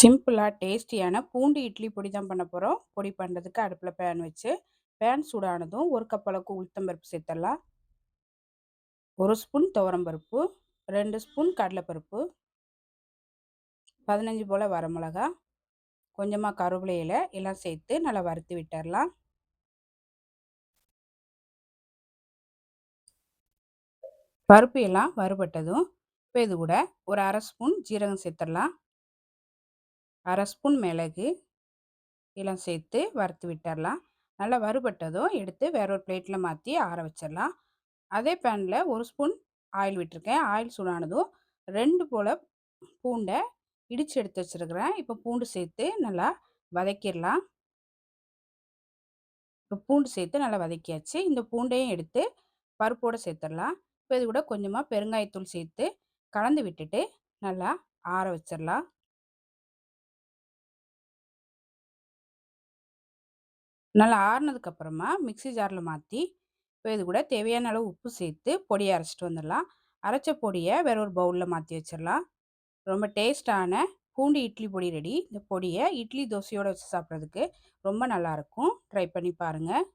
சிம்பிளாக டேஸ்டியான பூண்டு இட்லி பொடி தான் பண்ண போகிறோம். பொடி பண்ணுறதுக்கு அடுப்பில் பேன் வச்சு பேன் சூடானதும் 1 கப் அளவுக்கு உளுத்தம்பருப்பு சேர்த்துடலாம். 1 ஸ்பூன் துவரம்பருப்பு, 2 ஸ்பூன் கடலைப்பருப்பு, 15 போல் வரமிளகா, கொஞ்சமாக கருவேப்பிலை இலை எல்லாம் சேர்த்து நல்லா வறுத்து விட்டுடலாம். பருப்பு எல்லாம் வறுபட்டதும் இப்போ இது கூட ஒரு அரை ஸ்பூன் ஜீரகம் சேர்த்துடலாம். அரை ஸ்பூன் மிளகு எல்லாம் சேர்த்து வறுத்து விட்டுடலாம். நல்லா வறுபட்டதும் எடுத்து வேற ஒரு பிளேட்டில் மாற்றி ஆற வச்சிடலாம். அதே பேனில் 1 ஸ்பூன் ஆயில் விட்டுருக்கேன். ஆயில் சூடானதும் 2 போல் பூண்டை இடித்து எடுத்து வச்சுருக்கிறேன். இப்போ பூண்டு சேர்த்து நல்லா வதக்கிடலாம். இப்போ பூண்டு சேர்த்து நல்லா வதக்கியாச்சு. இந்த பூண்டையும் எடுத்து பருப்போடு சேர்த்துடலாம். இப்போ இது கூட கொஞ்சமாக பெருங்காயத்தூள் சேர்த்து கலந்து விட்டுட்டு நல்லா ஆற வச்சிடலாம். நல்லா ஆறுனதுக்கப்புறமா மிக்ஸி ஜாரில் மாற்றி இப்போ இது கூட தேவையான அளவு உப்பு சேர்த்து பொடியை அரைச்சிட்டு வந்துடலாம். அரைச்ச பொடியை வேற ஒரு பவுலில் மாற்றி வச்சிடலாம். ரொம்ப டேஸ்டான பூண்டு இட்லி பொடி ரெடி. இந்த பொடியை இட்லி தோசையோடு வச்சு சாப்பிட்றதுக்கு ரொம்ப நல்லாயிருக்கும். ட்ரை பண்ணி பாருங்கள்.